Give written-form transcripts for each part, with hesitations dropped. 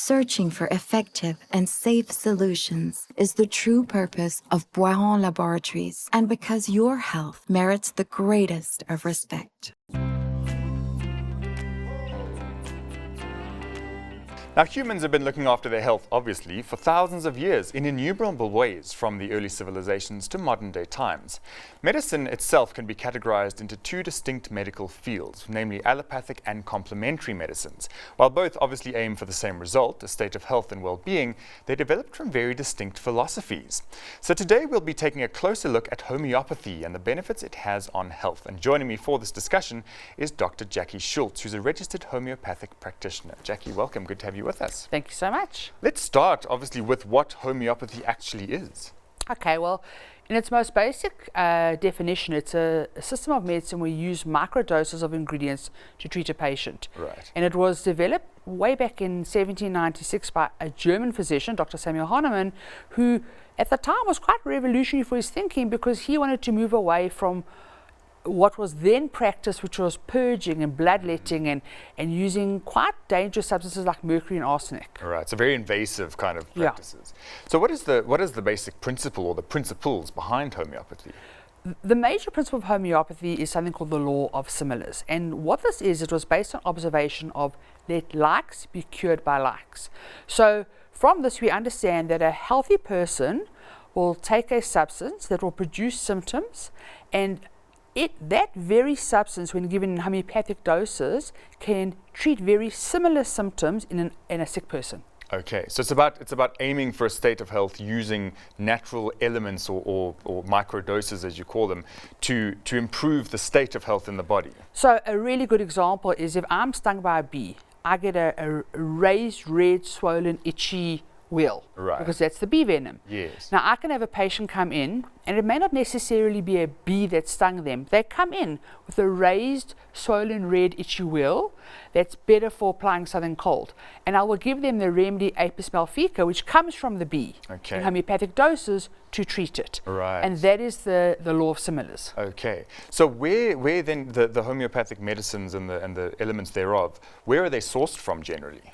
Searching for effective and safe solutions is the true purpose of Boiron Laboratories, and because your health merits the greatest of respect. Now, humans have been looking after their health, obviously, for thousands of years in innumerable ways, from the early civilizations to modern day times. Medicine itself can be categorized into two distinct medical fields, namely allopathic and complementary medicines. While both obviously aim for the same result, a state of health and well-being, they developed from very distinct philosophies. So today we'll be taking a closer look at homeopathy and the benefits it has on health. And joining me for this discussion is Dr. Jackie Schultz, who's a registered homeopathic practitioner. Jackie, welcome. Good to have you with us. Thank you so much. Let's start, obviously, with what homeopathy actually is. Okay, well, in its most basic definition, it's a system of medicine where you use microdoses of ingredients to treat a patient. Right. And it was developed way back in 1796 by a German physician, Dr. Samuel Hahnemann, who at the time was quite revolutionary for his thinking because he wanted to move away from what was then practiced, which was purging and bloodletting and using quite dangerous substances like mercury and arsenic. All right, so very invasive kind of practices. Yeah. So what is the basic principle or the principles behind homeopathy? The major principle of homeopathy is something called the law of similars. And what this is, it was based on observation of let likes be cured by likes. So from this, we understand that a healthy person will take a substance that will produce symptoms, and that very substance, when given in homeopathic doses, can treat very similar symptoms in a sick person. Okay, so it's about aiming for a state of health using natural elements or micro doses, as you call them, to improve the state of health in the body. So a really good example is if I'm stung by a bee, I get a raised, red, swollen, itchy wheel, right, because that's the bee venom. Yes. Now I can have a patient come in, and it may not necessarily be a bee that stung them. They come in with a raised, swollen, red, itchy wheel that's better for applying southern cold, and I will give them the remedy Apis mellifera, which comes from the bee, in homeopathic doses to treat it. Right. And that is the law of similars. Okay. So where then the homeopathic medicines and the elements thereof, where are they sourced from generally?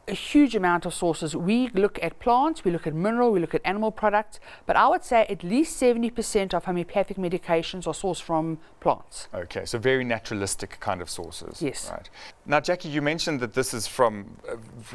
A huge amount of sources. We look at plants, we look at mineral, we look at animal products, but I would say at least 70% of homeopathic medications are sourced from plants. Okay, so very naturalistic kind of sources. Yes. Right. Now, Jackie, you mentioned that this is from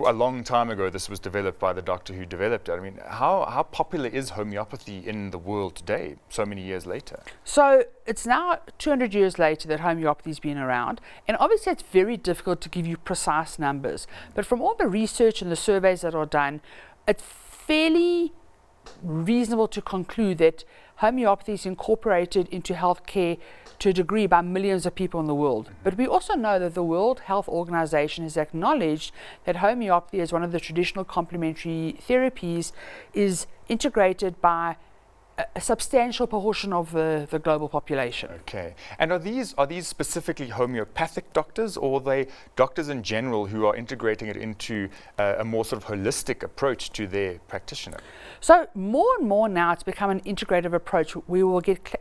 a long time ago. This was developed by the doctor who developed it. I mean, how popular is homeopathy in the world today, so many years later? So it's now 200 years later that homeopathy's been around, and obviously it's very difficult to give you precise numbers, but from all the research and the surveys that are done, it's fairly reasonable to conclude that homeopathy is incorporated into healthcare to a degree by millions of people in the world. But we also know that the World Health Organization has acknowledged that homeopathy, as one of the traditional complementary therapies, is integrated by a substantial proportion of the global population. Okay. And are these specifically homeopathic doctors, or are they doctors in general who are integrating it into a more sort of holistic approach to their practitioner? So more and more now it's become an integrative approach. We will get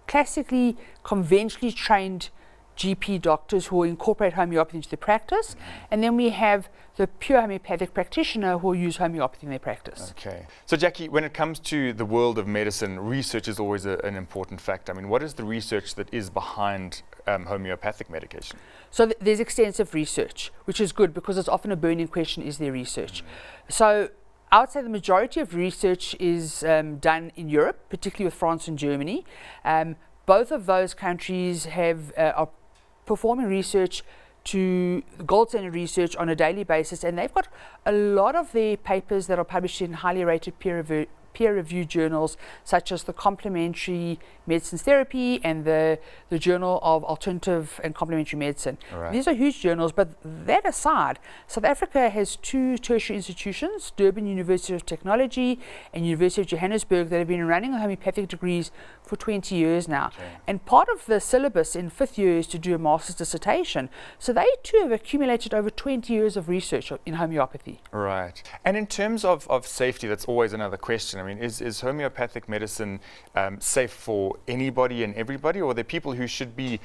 classically, conventionally trained GP doctors who will incorporate homeopathy into their practice, and then we have the pure homeopathic practitioner who will use homeopathy in their practice. Okay. So Jackie, when it comes to the world of medicine, research is always an important factor. I mean, what is the research that is behind homeopathic medication? So there's extensive research, which is good because it's often a burning question, is there research? So I would say the majority of research is done in Europe, particularly with France and Germany. Both of those countries are performing research to gold standard research on a daily basis, and they've got a lot of their papers that are published in highly rated peer-reviewed journals, such as the Complementary Medicines Therapy and the Journal of Alternative and Complementary Medicine. Right. These are huge journals, but that aside, South Africa has two tertiary institutions, Durban University of Technology and University of Johannesburg, that have been running homeopathic degrees for 20 years now. Okay. And part of the syllabus in 5th year is to do a master's dissertation. So they too have accumulated over 20 years of research in homeopathy. Right. And in terms of safety, that's always another question. I mean, is homeopathic medicine safe for anybody and everybody, or are there people who should be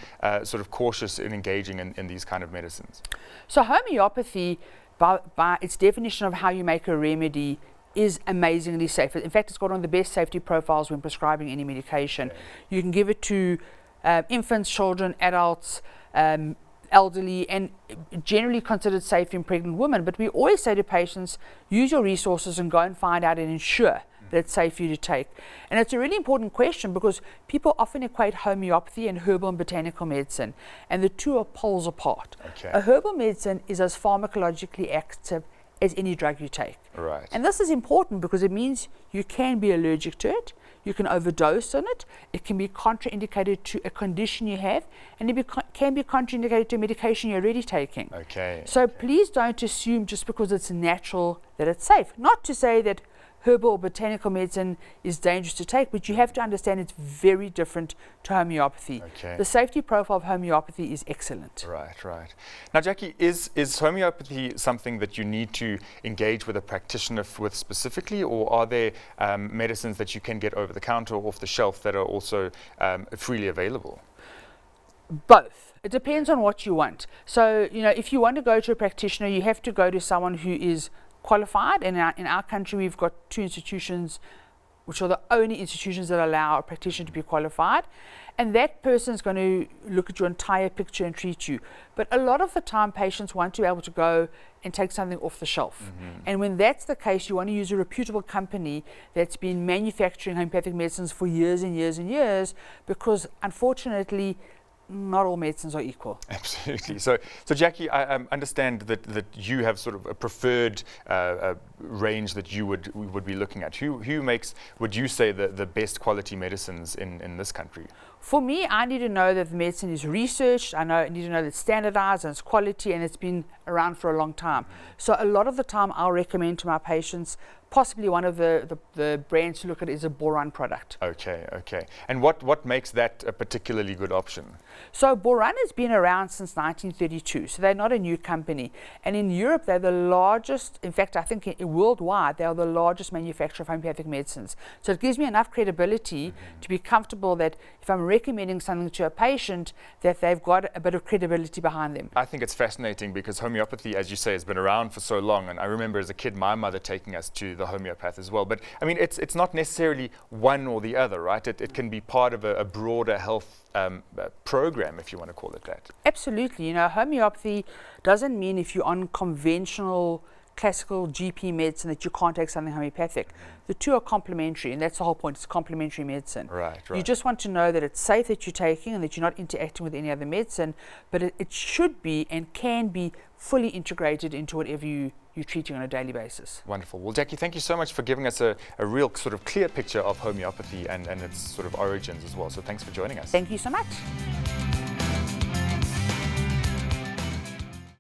sort of cautious in engaging in these kind of medicines? So homeopathy by its definition of how you make a remedy, is amazingly safe. In fact, it's got one of the best safety profiles when prescribing any medication. Okay. You can give it to infants, children, adults, elderly, and generally considered safe in pregnant women. But we always say to patients, use your resources and go and find out and ensure that it's safe for you to take. And it's a really important question because people often equate homeopathy and herbal and botanical medicine, and the two are poles apart. Okay. A herbal medicine is as pharmacologically active as any drug you take. Right. And this is important because it means you can be allergic to it, you can overdose on it, it can be contraindicated to a condition you have, and it can be contraindicated to a medication you're already taking. Okay. So please don't assume just because it's natural that it's safe. Not to say that herbal or botanical medicine is dangerous to take, but you have to understand it's very different to homeopathy. Okay. The safety profile of homeopathy is excellent. Right, right. Now, Jackie, is homeopathy something that you need to engage with a practitioner with specifically, or are there medicines that you can get over the counter or off the shelf that are also freely available? Both. It depends on what you want. So, if you want to go to a practitioner, you have to go to someone who is qualified. And in our country, we've got 2 institutions, which are the only institutions that allow a practitioner to be qualified. And that person is going to look at your entire picture and treat you. But a lot of the time, patients want to be able to go and take something off the shelf. And when that's the case, you want to use a reputable company that's been manufacturing homeopathic medicines for years and years and years, because unfortunately, not all medicines are equal. Absolutely. So Jackie, I understand that you have sort of a preferred range that you would be looking at. Who makes, would you say, the best quality medicines in this country? For me, I need to know that the medicine is researched. I need to know that it's standardized and it's quality and it's been around for a long time. So a lot of the time I'll recommend to my patients, possibly one of the brands to look at is a boron product. Okay, okay. And what makes that a particularly good option? So boron has been around since 1932, so they're not a new company. And in Europe, they're the largest, in fact, I think worldwide, they are the largest manufacturer of homeopathic medicines. So it gives me enough credibility to be comfortable that if I'm recommending something to a patient, that they've got a bit of credibility behind them. I think it's fascinating because homeopathy, as you say, has been around for so long. And I remember as a kid, my mother taking us to the homeopath as well. But I mean, it's not necessarily one or the other, right? It can be part of a broader health program, if you want to call it that. Absolutely. Homeopathy doesn't mean if you're on conventional classical GP medicine that you can't take something homeopathic. The two are complementary, and that's the whole point. It's complementary medicine. Right, right. You just want to know that it's safe that you're taking and that you're not interacting with any other medicine, but it should be and can be fully integrated into whatever you're treating on a daily basis. Wonderful. Well, Jackie, thank you so much for giving us a real sort of clear picture of homeopathy and its sort of origins as well. So thanks for joining us. Thank you so much.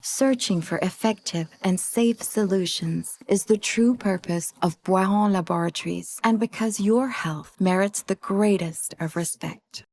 Searching for effective and safe solutions is the true purpose of Boiron Laboratories, and because your health merits the greatest of respect.